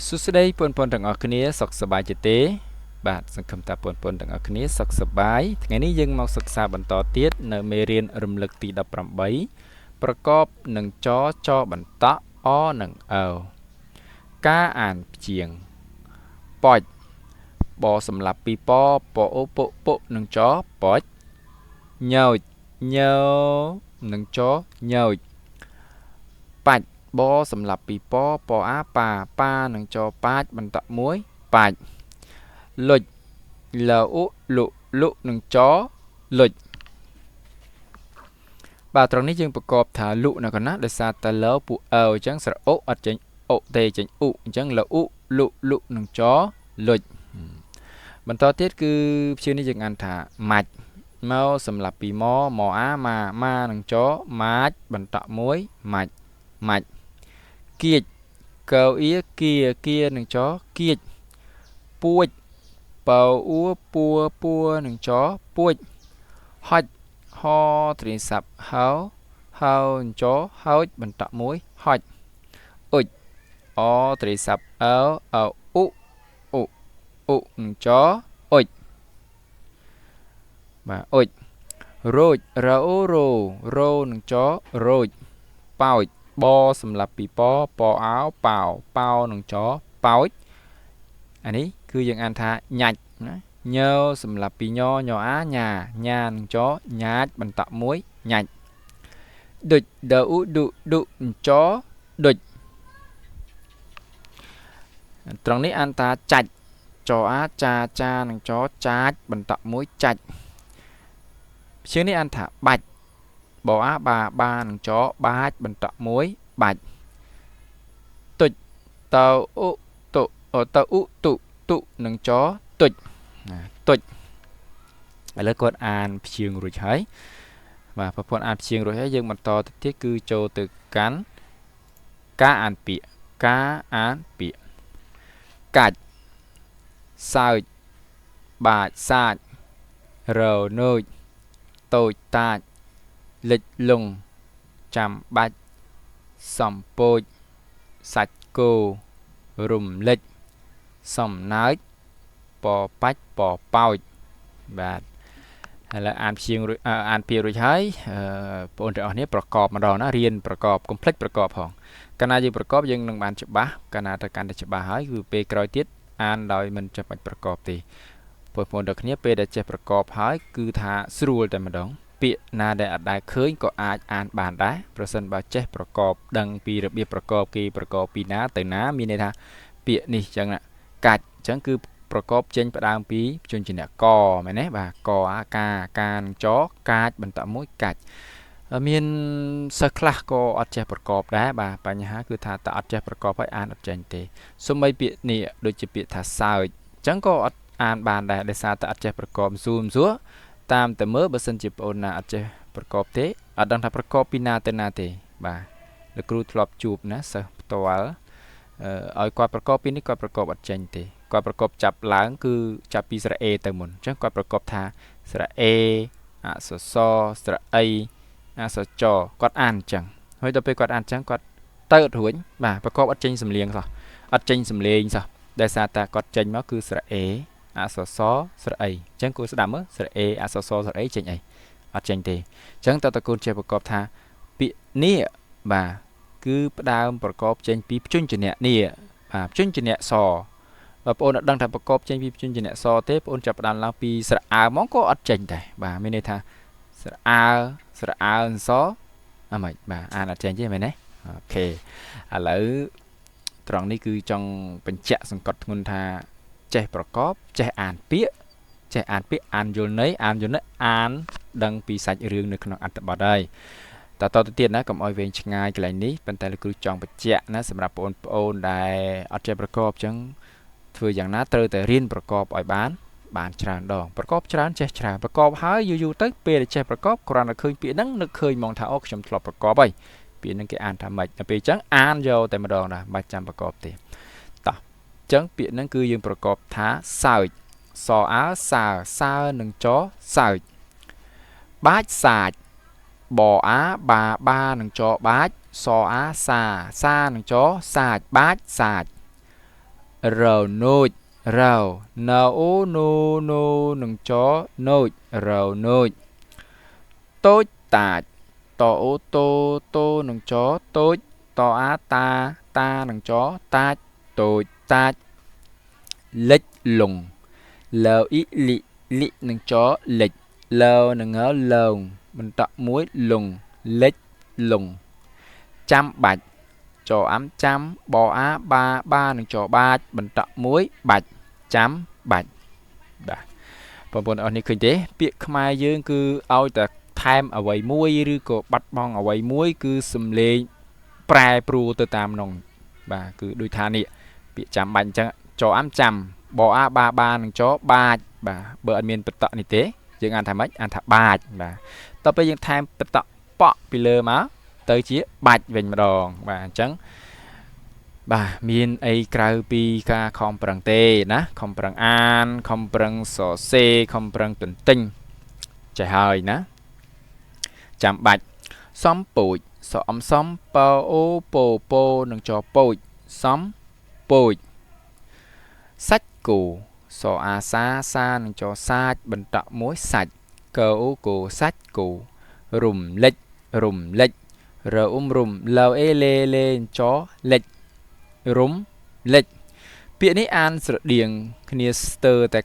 សុស្ដីបងប្អូនទាំងអស់គ្នាសុខសប្បាយជាទេបាទសង្ឃឹមថាបងប្អូនទាំងអស់គ្នាសុខសប្បាយថ្ងៃនេះយើងមកសិក្សាបន្តទៀតនៅមេរៀនរំលឹកទី18ប្រកបនឹងចបន្តអនិងអការអានព្យាង្គប៉ុចបសម្រាប់ពីពអូពុនឹងចប៉ុចញោចញោនឹងចញោចបាច់បសម្រាប់ពីពអាប៉ានឹងចប៉ាច់បន្តមួយប៉ាច់លុចលុនឹងចលុចបាទត្រង់នេះយើងប្រកបថាលុនៅកណ្ណាដោយសារតែលពួកអញ្ចឹងស្រៈអូអត់ចេញអូទេចេញអ៊ូអញ្ចឹងលុលុនឹងចលុចបន្តទៀតគឺព្យានេះយើងអានថាម៉ាច់មកសម្រាប់ពីមអាម៉ានឹងចម៉ាច់បន្តមួយម៉ាច់គៀចកៅអៀគៀនឹងចគៀចពួចប៉ៅអ៊ូពួនឹងចពួចហុចហត្រីស័ព្ទហៅចហោចបន្តមួយហុចអ៊ុចអត្រីស័ព្ទអ៊ូនឹងចអ៊ុចបាទអ៊ុចរោចរអូរោនឹងចរោចប៉ោចបសម្រាប់ពីពអោប៉ោនឹងចប៉ោចអានេះគឺយើងអានថាញាច់ណាញើសម្រាប់ពីញអាញ៉ានឹងចញ៉ាច់បន្តមួយញាច់ឌុចដឧឌុចឌុចត្រង់នេះអានថាចាច់ចអាចានឹងចចាច់បន្តមួយចាច់ជាងនេះអានថាបាច់បអាបានឹងចបាច់បន្តមួយបាច់ទុចតៅឧតុនឹងចទុចឥឡូវគាត់អានព្យាង្គរួចហើយបាទប្រព័ន្ធអានព្យាង្គរួចហើយយើងបន្តទៅទៀតគឺចូលទៅកាន់ការអានពាក្យកាច់សើចបាចសាចរនោចតូចតាចលិចលងចាំបាច់សំពោចសាច់គោរំលេចសំណើចពបាច់ប៉ោចបាទឥឡូវអានព្យាង្គរួចអានពាក្យរួចហើយបងប្អូនទាំងអស់គ្នាប្រកបម្ដងណារៀនប្រកបកុំភ្លេចប្រកបផងកាលណាយើងប្រកបយើងនឹងបានច្បាស់កាលណាទៅកាន់តែច្បាស់ហើយគឺពេលក្រោយទៀតអានដោយមិនចាំបាច់ប្រកបទេបងប្អូនទាំងគ្នាពេលដែលចេះប្រកបហើយគឺថាស្រួលតែម្ដងពាក្យណាដែលអត់ដែលឃើញក៏អាចអានបានដែរប្រសិនបើចេះប្រកបដឹងពីរបៀបប្រកបគេប្រកបពីណាទៅណាមានន័យថាពាក្យនេះចឹងណាកាច់ចឹងគឺប្រកបចេញផ្ដើមពីព្យញ្ជនៈកមែនទេបាទកអាកានឹងចកាចបន្តមួយកាច់មានសិស្សខ្លះក៏អត់ចេះប្រកបដែរបាទបញ្ហាគឺថាតើអត់ចេះប្រកបហើយអានអត់ចេញទេសូម្បីពាក្យនេះដូចជាពាក្យថាសើចចឹងក៏អត់អានបានដែរដោយសារតែអត់ចេះប្រកបសួរតាមតែមើលបើសិនជាបងអូនណាអត់ចេះប្រកបទេអត់ដឹងថាប្រកបពីណាទៅណាទេបាទលោកគ្រូធ្លាប់ជួបណាសិស្សផ្ទាល់ឲ្យគាត់ប្រកបពីនេះគាត់ប្រកបអត់ចេញទេគាត់ប្រកបចាប់ឡើងគឺចាប់ពីស្រៈអេទៅមុនអញ្ចឹងគាត់ប្រកបថាស្រៈអេអក្សរសស្រៈអីអក្សរចគាត់អានអញ្ចឹងហើយដល់ពេលគាត់អានអញ្ចឹងគាត់ទៅអត់រួចបាទប្រកបអត់ចេញសំលៀងសោះអត់ចេញសំលេងសោះដោយសារតែគាត់ចេញមកគឺស្រៈអេអក្សរសស្រៈអីអញ្ចឹងគួរស្ដាប់មើលស្រៈអេអក្សរសស្រៈអីចេញអីអត់ចេញទេអញ្ចឹងតើតើកូនចេះប្រកបថាពាក្យនេះបាទគឺផ្ដើមប្រកបចេញពីព្យញ្ជនៈនេះបាទព្យញ្ជនៈសបើបងអូនអត់ដឹងថាប្រកបចេញពីព្យញ្ជនៈសទេបងអូនចាប់ផ្ដើមឡើងពីស្រៈអើមកក៏អត់ចេញដែរបាទមានន័យថាស្រៈអើសអាម៉េចបាទអានអត់ចេញទេមែនទេអូខេឥឡូវត្រង់នេះគឺចង់បញ្ជាក់សង្កត់ធ្ងន់ថាចេះប្រកបចេះអានពាក្យអានយល់ន័យអានដឹងពីសាច់រឿងនៅក្នុងអត្ថបទហើយតទៅទៀតណាកុំឲ្យវែងឆ្ងាយកន្លែងនេះប៉ុន្តែលោកគ្រូចង់បញ្ជាក់ណាសម្រាប់បងប្អូនដែលអត់ចេះប្រកបអញ្ចឹងធ្វើយ៉ាងណាត្រូវតែរៀនប្រកបឲ្យបានច្រើនដងប្រកបច្រើនចេះច្រើនប្រកបហើយយូរទៅពេលដែលចេះប្រកបគ្រាន់តែឃើញពាក្យហ្នឹងនឹកឃើញហ្មងថាអូខ្ញុំធ្លាប់ប្រកបហើយពាក្យហ្នឹងគេអានថាម៉េចដល់ពេលអញ្ចឹងអានយកតែម្ដងដែរមិនបាច់ចាំប្រកបទេតោះអញ្ចឹងពាក្យហ្នឹងគឺយើងប្រកបថាសើចសអើសើនឹងចសើចបាច់សាចបអាបានឹងចបាច់សអាសានឹងចសាចបាច់សាច rầu nôi rầu nấu nô nô nâng chó nôi rầu nôi tối tạt to ô tô tô nâng chó tối to á ta ta nâng chó ta tối ta lệch lùng lờ ít lị nâng chó lệch lờ nâng ngớ lờn mình tập muối lùng lệch lùng trăm bạch cho ám trăm bò á ba ba nâng cho ba mình tập muối bạch chấm bạch đã bọn bọn ở đây kinh tế việc khai dương cứ ao ta tham ở vậy muốiឬក៏បាត់បង់អ្វីមួយគឺសំលេងប្រែប្រួលទៅតាមនងបាទគឺដូចថានេះពាក្យចាំបាច់អញ្ចឹងចអាមចាំបអាបាបានឹងចបាច់បាទបើអត់មានបតនេះទេយើងអានថាម៉េចអានថាបាច់បាទតទៅពេលយើងថែមបតប៉ពីលើមកទៅជាបាច់វិញម្ដងបាទអញ្ចឹងបាទមានអីក្រៅពីការខំប្រឹងទេណាខំប្រឹងអានខំប្រឹងសរសេរខំប្រឹងទន្ទិញចេះហើយណាចាំបាច់សំពូចសអំសំប៉ោអូពោពោនឹងចពោចសំពូចសាច់គោសអាសាសានឹងចសាច់បន្តមួយសាច់កោគោសាច់គោរំលេចរំលេចររំលអេលេលេចលេចរំលេចពាក្យនេះអានស្រដៀងគ្នាស្ទើរតែ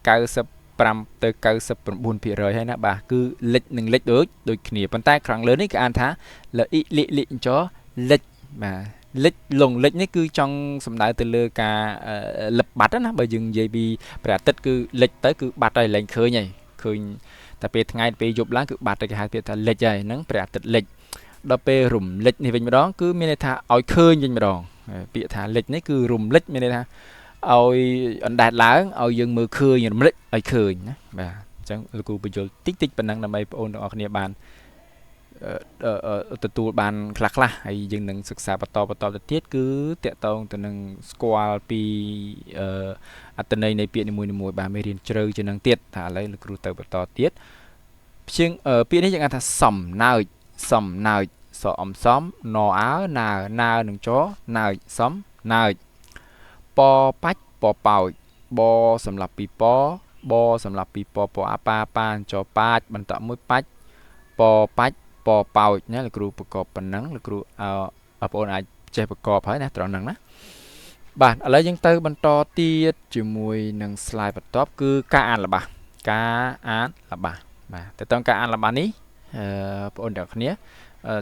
95ទៅ99%ហើយណាបាទគឺលេចនឹងលេចដូចគ្នាប៉ុន្តែខាងលើនេះគេអានថាលអ៊ីលិលិចលេចបាទលេចលងលេចនេះគឺចង់សំដៅទៅលើការលឹបបាត់ណាបើយើងនិយាយពីព្រះអាទិត្យគឺលេចទៅគឺបាត់ហើយលែងឃើញហើយឃើញតែពេលថ្ងៃពេលយប់ឡើងគឺបាត់ទៅគេហៅពាក្យថាលេចហើយហ្នឹងព្រះអាទិត្យលេចដល់ពេលរំលេចនេះវិញម្ដងគឺមានន័យថាឲ្យឃើញវិញម្ដងពាក្យថាលេចនេះគឺរំលេចមានន័យថាឲ្យអណ្ដែតឡើងឲ្យយើងមើលឃើញរំលេចឲ្យឃើញណាបាទអញ្ចឹងលោកគ្រូបញ្យល់តិចប៉ុណ្ណឹងដើម្បីបងប្អូនទាំងអស់គ្នាបានទទួលបានខ្លះហើយយើងនឹងសិក្សាបន្តទៅទៀតគឺតកតងទៅនឹងស្គាល់ពីអត្ថន័យនៃពាក្យនីមួយៗបាទមេរៀនជ្រៅជាងនឹងទៀតថាឥឡូវលោកគ្រូទៅបន្តទៀតជាងពាក្យនេះយើងហៅថាសំណើចសអំសំណអើណើនឹងចណើចសំណើចពបាច់ពប៉ោចបសម្រាប់ពីពបសម្រាប់ពីពអាប៉ាចប៉ាចបន្តមួយបាច់ពបាច់ពប៉ោចណាលោកគ្រូប្រកបប៉ុណ្ណឹងលោកគ្រូបងប្អូនអាចចេះប្រកបហើយណាត្រង់ហ្នឹងណាបាទឥឡូវយើងទៅបន្តទៀតជាមួយនឹង slide បន្ទាប់គឺការអានល្បះបាទតើតើការអានល្បះនេះបងប្អូនទាំងគ្នា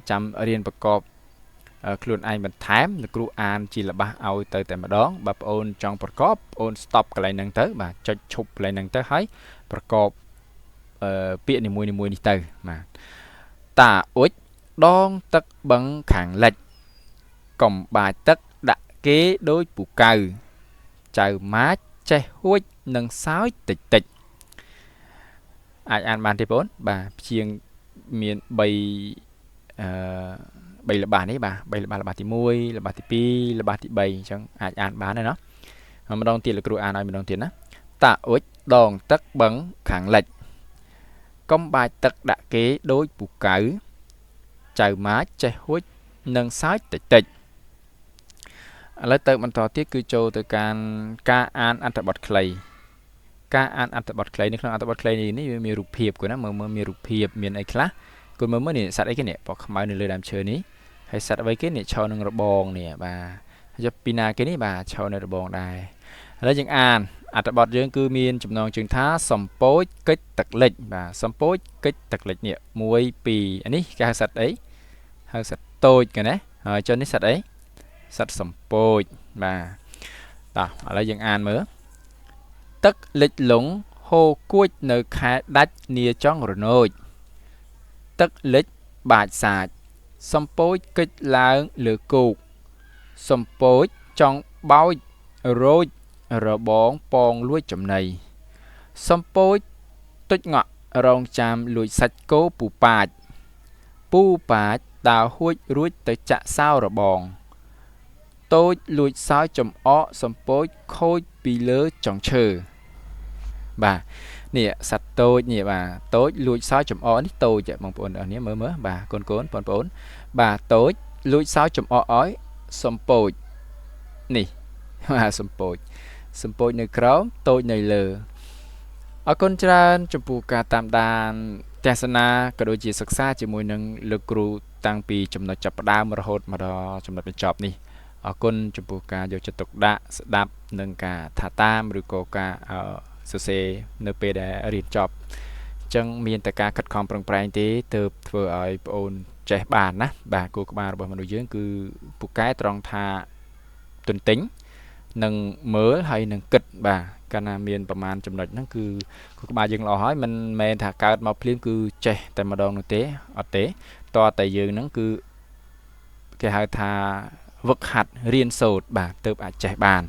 ចាំរៀនប្រកបខ្លួនឯងបន្ថែមលោកគ្រូអានជាល្បះឲ្យទៅតែម្ដងបើបងប្អូនចង់ប្រកបបងប្អូន stop កន្លែងហ្នឹងទៅបាទចុចឈប់កន្លែងហ្នឹងទៅហើយប្រកបពាក្យនីមួយនេះទៅបាទតាអ៊ុចដងទឹកបឹងខាងលិចកំបាចទឹកដាក់គេដូចពូកៅចៅម៉ាចចេះហួចនឹងសើចតិចអាចអានបានទេបងប្អូនបាទព្យាងមាន3ល្បះនេះបាទ3ល្បះទី1ល្បះទី2ល្បះទី3អញ្ចឹងអាចអានបានហើយណាម្ដងទៀតលោកគ្រូអានឲ្យម្ដងទៀតណាតាអ៊ុចដងទឹកបឹងខាងលិចកំបាចទឹកដាក់គេដូចពូកៅចៅម៉ាចចេះហួចនឹងសើចតិចឥឡូវទៅបន្តទៀតគឺចូលទៅការអានអត្ថបទខ្លីការអានអត្ថបទខ្លីនៅក្នុងអត្ថបទខ្លីនេះវាមានរូបភាពគាត់ណាមើលមានរូបភាពមានអីខ្លះគាត់មើលនេះសត្វអីគេនេះពណ៌ខ្មៅនៅលើដើមឈើនេះហើយសត្វអ្វីគេនេះឈរនឹងរបងនេះបាទហើយពីណាគេនេះបាទឈរនៅរបងដែរឥឡូវយើងអានអត្ថបទយើងគឺមានចំណងជើងថាសំពោចកិច្ចទឹកលិចបាទសំពោចកិច្ចទឹកលិចនេះ1 2អានេះគេហៅសត្វអីហៅសត្វតូចគេណាហើយចុះនេះសត្វអីសត្វសំពោចបាទតោះឥឡូវយើងអានមើលទឹកលិចលងហូរគួចនៅខែដាច់នាចង់រនោចទឹកលិចបាចសាចសំពោចកិច្ចឡើងលើគោកសំពោចចង់បោចរោចរបងពងលួចចំណីសំពោចទុចងក់រងចាំលួចសាច់គោពូប៉ាចដើរហួចរួចទៅចាក់សោរបងតូចលួចសោចំអកសំពោចខូចពីលើចុងឈើបាទនេះសត្វតូចនេះបាទតូចលួចសោចំអកនេះតូចបងប្អូនអរនេះមើលបាទកូនបងប្អូនបាទតូចលួចសោចំអកឲ្យសំពោចនេះបាទសំពោច សម្ពោចនៅក្រោមតូចនៅលើអរគុណច្រើនចំពោះការតាមដានទស្សនាក៏ដូចជាសិក្សាជាមួយនឹងលោកគ្រូតាំងពីចំណុចចាប់ផ្ដើមរហូតមកដល់ចំណុចបញ្ចប់នេះអរគុណចំពោះការយកចិត្តទុកដាក់ស្ដាប់និងការថាតាមឬក៏ការសរសេរនៅពេលដែលរៀនចប់អញ្ចឹងមានតែការខិតខំប្រឹងប្រែងទេទើបធ្វើឲ្យបងអូនចេះបានណាបាទគោលក្បាលរបស់មនុស្សយើងគឺពូកែត្រង់ថាទន្ទិញនិងមើលហើយនឹងគិតបាទកាលណាមានប្រមាណចំណុចហ្នឹងគឺគោលក្បាលយើងល្អហើយមិនមែនថាកើតមកភ្លាមគឺចេះតែម្ដងនោះទេអត់ទេតើតែយើងហ្នឹងគឺគេហៅថាវឹកហាត់រៀនសូត្របាទទើបអាចចេះបាន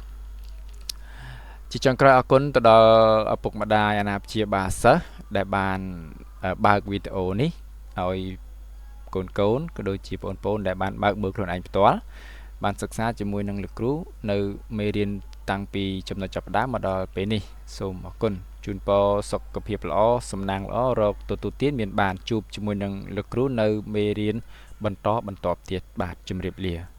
ជាចុងក្រោយអរគុណទៅដល់ឪពុកម្ដាយអាណាព្យាបាលសិស្សដែលបានបើកវីដេអូនេះឲ្យកូនក៏ដូចជាបងប្អូនដែលបានបើកមើលខ្លួនឯងផ្ទាល់បានសិក្សាជាមួយនឹងលោកគ្រូនៅមេរៀនតាំងពីចំណុចចាប់ផ្ដើមមកដល់ពេលនេះសូមអរគុណជូនពរសុខភាពល្អសំណាងល្អរកទទួលទានមានបានជួបជាមួយនឹងលោកគ្រូនៅមេរៀនបន្តទៀតបាទជម្រាបលា